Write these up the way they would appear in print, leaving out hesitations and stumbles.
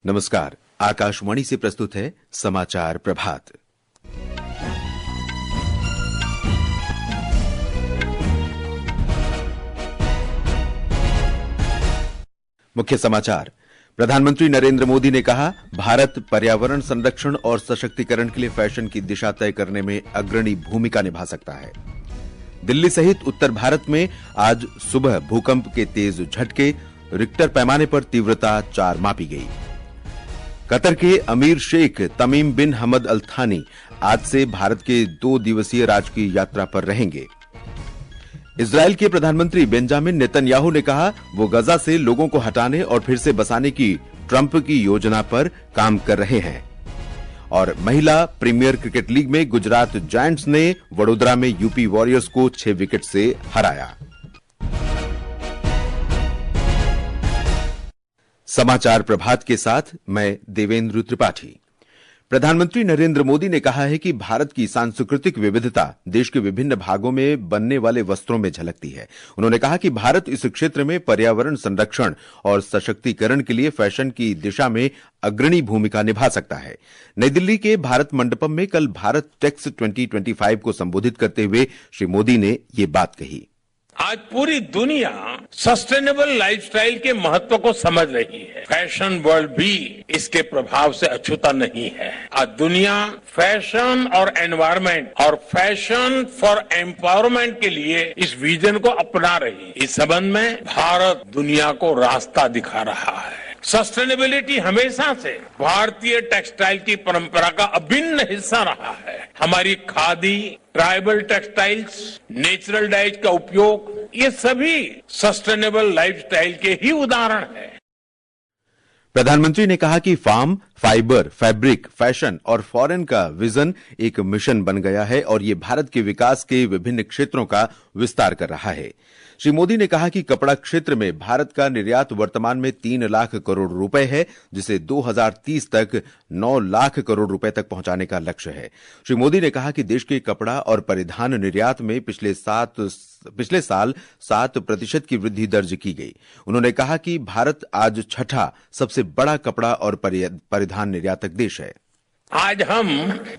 नमस्कार। आकाशवाणी से प्रस्तुत है समाचार प्रभात। मुख्य समाचार। प्रधानमंत्री नरेंद्र मोदी ने कहा, भारत पर्यावरण संरक्षण और सशक्तिकरण के लिए फैशन की दिशा तय करने में अग्रणी भूमिका निभा सकता है। दिल्ली सहित उत्तर भारत में आज सुबह भूकंप के तेज झटके, रिक्टर पैमाने पर तीव्रता 4 मापी गई। कतर के अमीर शेख तमीम बिन हमद अल थानी आज से भारत के 2 दिवसीय राजकीय यात्रा पर रहेंगे। इजरायल के प्रधानमंत्री बेंजामिन नेतन्याहू ने कहा, वो गजा से लोगों को हटाने और फिर से बसाने की ट्रंप की योजना पर काम कर रहे हैं। और महिला प्रीमियर क्रिकेट लीग में गुजरात जायंट्स ने वडोदरा में यूपी वॉरियर्स को 6 विकेट से हराया। समाचार प्रभात के साथ मैं देवेंद्र त्रिपाठी। प्रधानमंत्री नरेंद्र मोदी ने कहा है कि भारत की सांस्कृतिक विविधता देश के विभिन्न भागों में बनने वाले वस्त्रों में झलकती है। उन्होंने कहा कि भारत इस क्षेत्र में पर्यावरण संरक्षण और सशक्तिकरण के लिए फैशन की दिशा में अग्रणी भूमिका निभा सकता है। नई दिल्ली के भारत मंडपम में कल भारत टेक्स 2025 को संबोधित करते हुए श्री मोदी ने ये बात कही। आज पूरी दुनिया सस्टेनेबल लाइफस्टाइल के महत्व को समझ रही है। फैशन वर्ल्ड भी इसके प्रभाव से अछूता नहीं है। आज दुनिया फैशन और एनवायरनमेंट और फैशन फॉर एम्पावरमेंट के लिए इस विजन को अपना रही है। इस संबंध में भारत दुनिया को रास्ता दिखा रहा है। सस्टेनेबिलिटी हमेशा से भारतीय टेक्सटाइल की परंपरा का अभिन्न हिस्सा रहा है। हमारी खादी, ट्राइबल टेक्सटाइल्स, नेचुरल डाइज का उपयोग, ये सभी सस्टेनेबल लाइफस्टाइल के ही उदाहरण हैं। प्रधानमंत्री ने कहा कि फार्म, फाइबर, फैब्रिक, फैशन और फॉरेन का विजन एक मिशन बन गया है और ये भारत के विकास के विभिन्न क्षेत्रों का विस्तार कर रहा है। श्री मोदी ने कहा कि कपड़ा क्षेत्र में भारत का निर्यात वर्तमान में 3 लाख करोड़ रुपए है, जिसे 2030 तक 9 लाख करोड़ रुपए तक पहुंचाने का लक्ष्य है। श्री मोदी ने कहा कि देश के कपड़ा और परिधान निर्यात में पिछले साल 7% की वृद्धि दर्ज की गई। उन्होंने कहा कि भारत आज 6ठा सबसे बड़ा कपड़ा और परिधान निर्यातक देश है। आज हम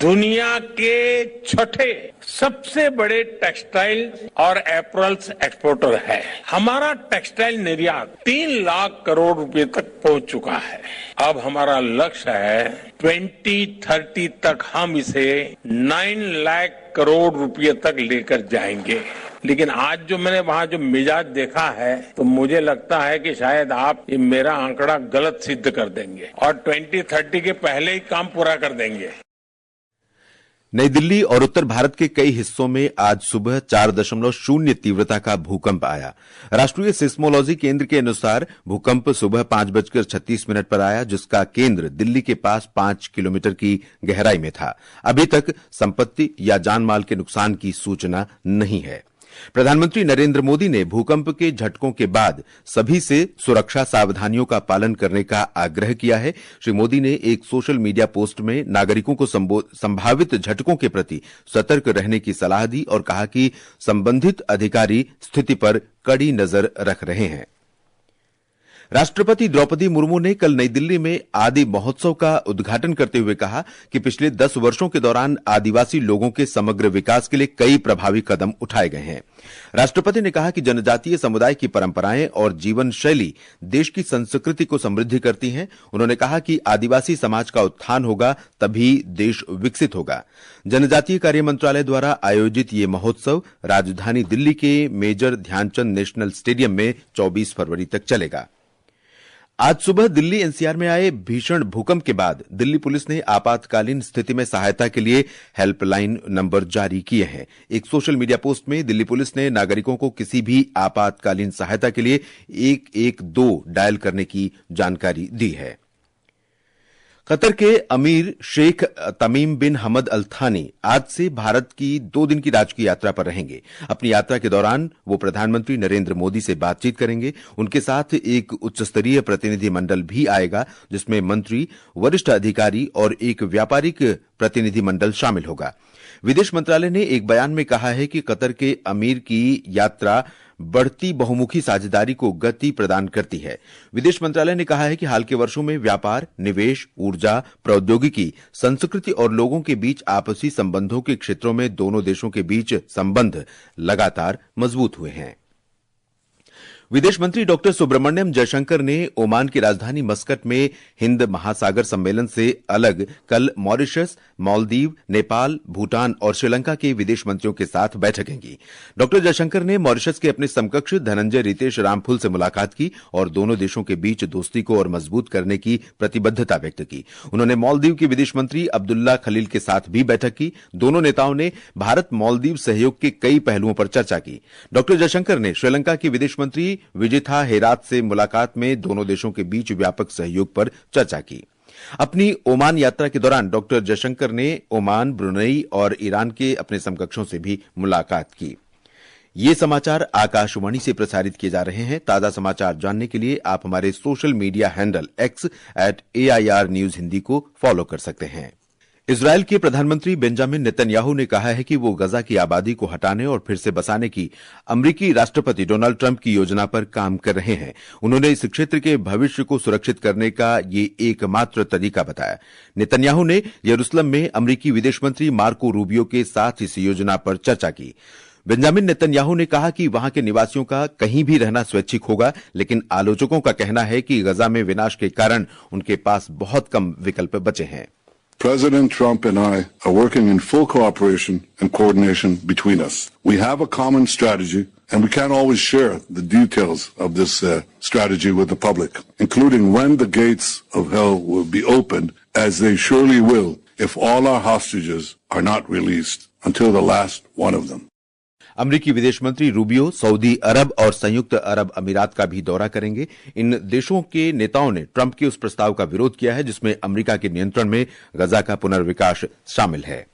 दुनिया के 6ठे सबसे बड़े टेक्सटाइल और एपरल्स एक्सपोर्टर है। हमारा टेक्सटाइल निर्यात 3 लाख करोड़ रुपए तक पहुंच चुका है। अब हमारा लक्ष्य है 2030 तक हम इसे 9 लाख करोड़ रुपए तक लेकर जाएंगे। लेकिन आज जो मैंने वहां जो मिजाज देखा है, तो मुझे लगता है कि शायद आप ये मेरा आंकड़ा गलत सिद्ध कर देंगे और 2030 के पहले ही काम पूरा कर देंगे। नई दिल्ली और उत्तर भारत के कई हिस्सों में आज सुबह 4.0 तीव्रता का भूकंप आया। राष्ट्रीय सिस्मोलॉजी केंद्र के अनुसार भूकंप सुबह 5:36 पर आया, जिसका केंद्र दिल्ली के पास 5 किलोमीटर की गहराई में था। अभी तक संपत्ति या जानमाल के नुकसान की सूचना नहीं है। प्रधानमंत्री नरेंद्र मोदी ने भूकंप के झटकों के बाद सभी से सुरक्षा सावधानियों का पालन करने का आग्रह किया है। श्री मोदी ने एक सोशल मीडिया पोस्ट में नागरिकों को संभावित झटकों के प्रति सतर्क रहने की सलाह दी और कहा कि संबंधित अधिकारी स्थिति पर कड़ी नजर रख रहे हैं। राष्ट्रपति द्रौपदी मुर्मू ने कल नई दिल्ली में आदि महोत्सव का उद्घाटन करते हुए कहा कि पिछले 10 वर्षों के दौरान आदिवासी लोगों के समग्र विकास के लिए कई प्रभावी कदम उठाए गए हैं। राष्ट्रपति ने कहा कि जनजातीय समुदाय की परंपराएं और जीवन शैली देश की संस्कृति को समृद्ध करती हैं। उन्होंने कहा कि आदिवासी समाज का उत्थान होगा तभी देश विकसित होगा। जनजातीय कार्य मंत्रालय द्वारा आयोजित ये महोत्सव राजधानी दिल्ली के मेजर ध्यानचंद नेशनल स्टेडियम में 24 फरवरी तक चलेगा। आज सुबह दिल्ली एनसीआर में आए भीषण भूकंप के बाद दिल्ली पुलिस ने आपातकालीन स्थिति में सहायता के लिए हेल्पलाइन नंबर जारी किए हैं। एक सोशल मीडिया पोस्ट में दिल्ली पुलिस ने नागरिकों को किसी भी आपातकालीन सहायता के लिए 112 डायल करने की जानकारी दी है। कतर के अमीर शेख तमीम बिन हमद अल थानी आज से भारत की 2 दिन की राजकीय यात्रा पर रहेंगे। अपनी यात्रा के दौरान वो प्रधानमंत्री नरेंद्र मोदी से बातचीत करेंगे। उनके साथ एक उच्चस्तरीय प्रतिनिधि मंडल भी आएगा, जिसमें मंत्री, वरिष्ठ अधिकारी और एक व्यापारिक प्रतिनिधिमंडल शामिल होगा। विदेश मंत्रालय ने एक बयान में कहा है कि कतर के अमीर की यात्रा बढ़ती बहुमुखी साझेदारी को गति प्रदान करती है। विदेश मंत्रालय ने कहा है कि हाल के वर्षों में व्यापार, निवेश, ऊर्जा, प्रौद्योगिकी, संस्कृति और लोगों के बीच आपसी संबंधों के क्षेत्रों में दोनों देशों के बीच संबंध लगातार मजबूत हुए हैं। विदेश मंत्री डॉक्टर सुब्रमण्यम जयशंकर ने ओमान की राजधानी मस्कट में हिंद महासागर सम्मेलन से अलग कल मॉरिशस, मालदीव, नेपाल, भूटान और श्रीलंका के विदेश मंत्रियों के साथ बैठकें की। डॉक्टर जयशंकर ने मॉरिशस के अपने समकक्ष धनंजय रितेश रामफुल से मुलाकात की और दोनों देशों के बीच दोस्ती को और मजबूत करने की प्रतिबद्धता व्यक्त की। उन्होंने मालदीव के विदेश मंत्री अब्दुल्ला खलील के साथ भी बैठक की। दोनों नेताओं ने भारत मालदीव सहयोग के कई पहलुओं पर चर्चा की। डॉक्टर जयशंकर ने श्रीलंका के विदेश मंत्री विजिथा हेरात से मुलाकात में दोनों देशों के बीच व्यापक सहयोग पर चर्चा की। अपनी ओमान यात्रा के दौरान डॉक्टर जयशंकर ने ओमान, ब्रुनई और ईरान के अपने समकक्षों से भी मुलाकात की। ये समाचार आकाशवाणी से प्रसारित किए जा रहे हैं। ताजा समाचार जानने के लिए आप हमारे social media handle @AIR News Hindi को फॉलो कर सकते हैं। इजरायल के प्रधानमंत्री बेंजामिन नेतन्याहू ने कहा है कि वो गजा की आबादी को हटाने और फिर से बसाने की अमेरिकी राष्ट्रपति डोनाल्ड ट्रंप की योजना पर काम कर रहे हैं। उन्होंने इस क्षेत्र के भविष्य को सुरक्षित करने का ये एकमात्र तरीका बताया। नेतन्याहू ने यरूशलेम में अमेरिकी विदेश मंत्री मार्को रूबियो के साथ इस योजना पर चर्चा की। बेंजामिन नेतन्याहू ने कहा कि वहां के निवासियों का कहीं भी रहना स्वैच्छिक होगा, लेकिन आलोचकों का कहना है कि गजा में विनाश के कारण उनके पास बहुत कम विकल्प बचे हैं। President Trump and I are working in full cooperation and coordination between us. We have a common strategy, and we can't always share the details of this strategy with the public, including when the gates of hell will be opened, as they surely will if all our hostages are not released until the last one of them. अमेरिकी विदेश मंत्री Rubio Saudi अरब और संयुक्त अरब अमीरात का भी दौरा करेंगे। इन देशों के नेताओं ने ट्रंप के उस प्रस्ताव का विरोध किया है जिसमें अमेरिका के नियंत्रण में गजा का पुनर्विकास शामिल है।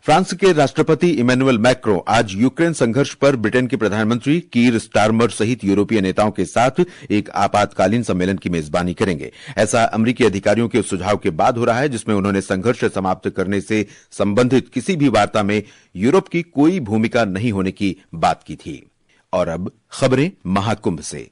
फ्रांस के राष्ट्रपति इमैनुअल मैक्रों आज यूक्रेन संघर्ष पर ब्रिटेन के प्रधानमंत्री कीर स्टारमर सहित यूरोपीय नेताओं के साथ एक आपातकालीन सम्मेलन की मेजबानी करेंगे। ऐसा अमेरिकी अधिकारियों के सुझाव के बाद हो रहा है, जिसमें उन्होंने संघर्ष समाप्त करने से संबंधित किसी भी वार्ता में यूरोप की कोई भूमिका नहीं होने की बात की थी। और अब खबरें महाकुंभ से।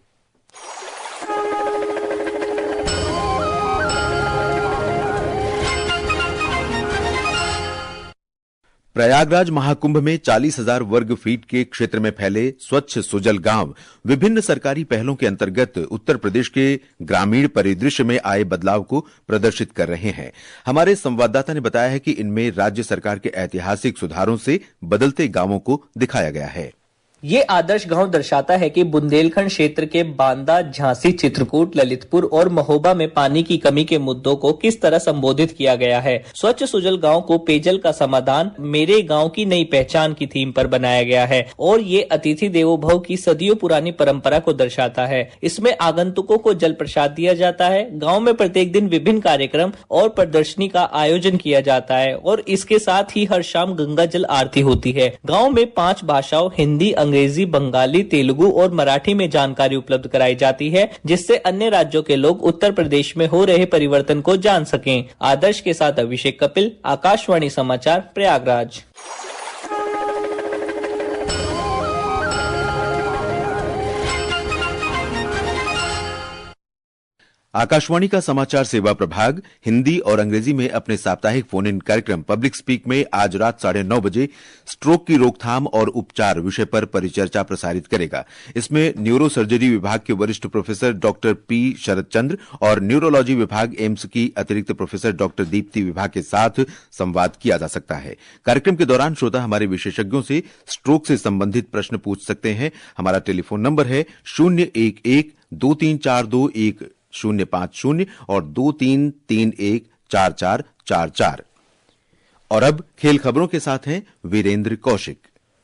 प्रयागराज महाकुंभ में 40,000 वर्ग फीट के क्षेत्र में फैले स्वच्छ सुजल गांव विभिन्न सरकारी पहलों के अंतर्गत उत्तर प्रदेश के ग्रामीण परिदृश्य में आए बदलाव को प्रदर्शित कर रहे हैं। हमारे संवाददाता ने बताया है कि इनमें राज्य सरकार के ऐतिहासिक सुधारों से बदलते गांवों को दिखाया गया है। ये आदर्श गांव दर्शाता है कि बुंदेलखंड क्षेत्र के बांदा, झांसी, चित्रकूट, ललितपुर और महोबा में पानी की कमी के मुद्दों को किस तरह संबोधित किया गया है। स्वच्छ सुजल गांव को पेयजल का समाधान, मेरे गांव की नई पहचान की थीम पर बनाया गया है और ये अतिथि देवो भव की सदियों पुरानी परंपरा को दर्शाता है। इसमें आगंतुकों को जल प्रसाद दिया जाता है। गाँव में प्रत्येक दिन विभिन्न कार्यक्रम और प्रदर्शनी का आयोजन किया जाता है और इसके साथ ही हर शाम गंगा जल आरती होती है। गाँव में 5 भाषाओं हिंदी, अंग्रेजी, बंगाली, तेलुगु और मराठी में जानकारी उपलब्ध कराई जाती है, जिससे अन्य राज्यों के लोग उत्तर प्रदेश में हो रहे परिवर्तन को जान सकें। आदर्श के साथ अभिषेक कपिल, आकाशवाणी समाचार, प्रयागराज। आकाशवाणी का समाचार सेवा प्रभाग हिंदी और अंग्रेजी में अपने साप्ताहिक फोन इन कार्यक्रम पब्लिक स्पीक में आज रात 9:30 बजे स्ट्रोक की रोकथाम और उपचार विषय पर परिचर्चा प्रसारित करेगा। इसमें न्यूरो सर्जरी विभाग के वरिष्ठ प्रोफेसर डॉक्टर पी शरद चंद्र और न्यूरोलॉजी विभाग एम्स की अतिरिक्त प्रोफेसर डॉक्टर दीप्ति विभाग के साथ संवाद किया जा सकता है। कार्यक्रम के दौरान श्रोता हमारे विशेषज्ञों से स्ट्रोक से संबंधित प्रश्न पूछ सकते हैं। हमारा टेलीफोन नंबर है 011-2342-1050 और 23314444। और अब खेल खबरों के साथ हैं वीरेंद्र कौशिक।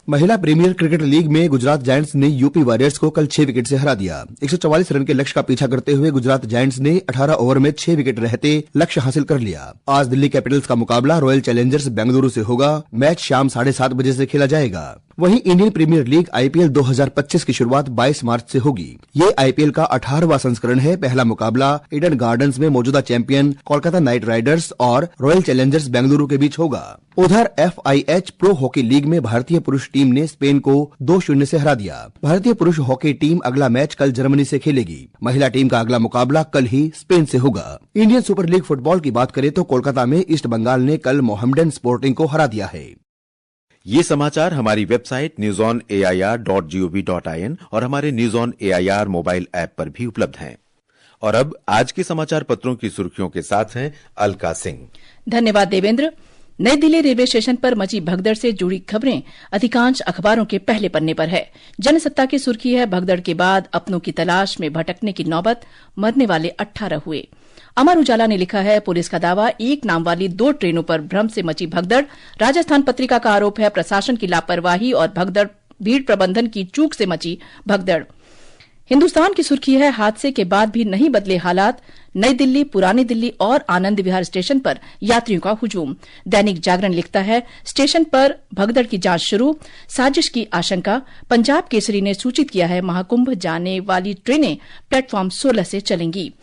महिला प्रीमियर क्रिकेट लीग में गुजरात जायंट्स ने यूपी वॉरियर्स को कल 6 विकेट से हरा दिया। 144 रन के लक्ष्य का पीछा करते हुए गुजरात जायंट्स ने 18 ओवर में 6 विकेट रहते लक्ष्य हासिल कर लिया। आज दिल्ली कैपिटल्स का मुकाबला रॉयल चैलेंजर्स बेंगलुरु से होगा। मैच शाम 7:30 बजे से खेला जाएगा। वहीं इंडियन प्रीमियर लीग IPL 2025 की शुरुआत 22 मार्च से होगी। ये IPL का 18वां संस्करण है। पहला मुकाबला ईडन गार्डन्स में मौजूदा चैंपियन कोलकाता नाइट राइडर्स और रॉयल चैलेंजर्स बेंगलुरु के बीच होगा। उधर FIH प्रो हॉकी लीग में भारतीय पुरुष टीम ने स्पेन को 2-0 से हरा दिया। भारतीय पुरुष हॉकी टीम अगला मैच कल जर्मनी से खेलेगी। महिला टीम का अगला मुकाबला कल ही स्पेन से होगा। इंडियन सुपर लीग फुटबॉल की बात करें तो कोलकाता में ईस्ट बंगाल ने कल मोहम्मडन स्पोर्टिंग को हरा दिया है। ये समाचार हमारी वेबसाइट newsonair.gov.in और हमारे news on AIR mobile app पर भी उपलब्ध हैं। और अब आज के समाचार पत्रों की सुर्खियों के साथ हैं अलका सिंह। धन्यवाद देवेंद्र। नई दिल्ली रेलवे स्टेशन पर मची भगदड़ से जुड़ी खबरें अधिकांश अखबारों के पहले पन्ने पर है। जनसत्ता की सुर्खी है, भगदड़ के बाद अपनों की तलाश में भटकने की नौबत, मरने वाले 18 हुए। अमर उजाला ने लिखा है, पुलिस का दावा, एक नाम वाली 2 ट्रेनों पर भ्रम से मची भगदड़। राजस्थान पत्रिका का आरोप है, प्रशासन की लापरवाही और भीड़ प्रबंधन की चूक से मची भगदड़। हिंदुस्तान की सुर्खी है, हादसे के बाद भी नहीं बदले हालात, नई दिल्ली, पुरानी दिल्ली और आनंद विहार स्टेशन पर यात्रियों का हुजूम। दैनिक जागरण लिखता है, स्टेशन पर भगदड़ की जांच शुरू, साजिश की आशंका। पंजाब केसरी ने सूचित किया है, महाकुंभ जाने वाली ट्रेनें प्लेटफॉर्म 16 से चलेंगी।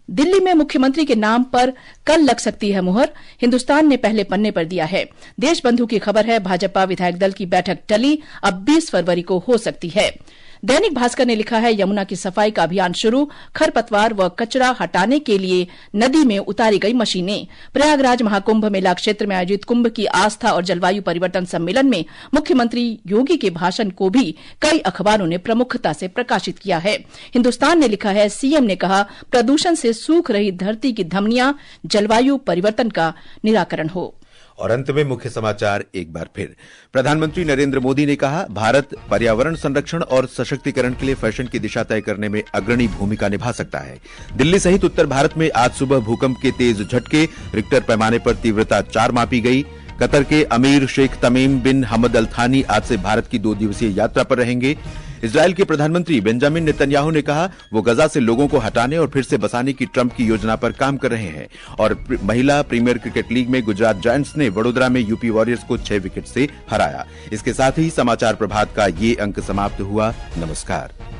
दिल्ली में मुख्यमंत्री के नाम पर कल लग सकती है मुहर, हिंदुस्तान ने पहले पन्ने पर दिया है। देशबंधु की खबर है, भाजपा विधायक दल की बैठक टली, अब 20 फरवरी को हो सकती है। दैनिक भास्कर ने लिखा है, यमुना की सफाई का अभियान शुरू, खरपतवार व कचरा हटाने के लिए नदी में उतारी गई मशीनें। प्रयागराज महाकुंभ मेला क्षेत्र में आयोजित कुंभ की आस्था और जलवायु परिवर्तन सम्मेलन में मुख्यमंत्री योगी के भाषण को भी कई अखबारों ने प्रमुखता से प्रकाशित किया है। हिंदुस्तान ने लिखा है, सीएम ने कहा, प्रदूषण से सूख रही धरती की धमनियां, जलवायु परिवर्तन का निराकरण हो। और अंत में मुख्य समाचार एक बार फिर। प्रधानमंत्री नरेंद्र मोदी ने कहा, भारत पर्यावरण संरक्षण और सशक्तिकरण के लिए फैशन की दिशा तय करने में अग्रणी भूमिका निभा सकता है। दिल्ली सहित उत्तर भारत में आज सुबह भूकंप के तेज झटके, रिक्टर पैमाने पर तीव्रता 4 मापी गई। कतर के अमीर शेख तमीम बिन हमद अल थानी आज से भारत की 2 दिवसीय यात्रा पर रहेंगे। इजरायल के प्रधानमंत्री बेंजामिन नेतन्याहू ने कहा, वो गजा से लोगों को हटाने और फिर से बसाने की ट्रंप की योजना पर काम कर रहे हैं। और महिला प्रीमियर क्रिकेट लीग में गुजरात जायंट्स ने वडोदरा में यूपी वॉरियर्स को 6 विकेट से हराया। इसके साथ ही समाचार प्रभात का ये अंक समाप्त हुआ। नमस्कार।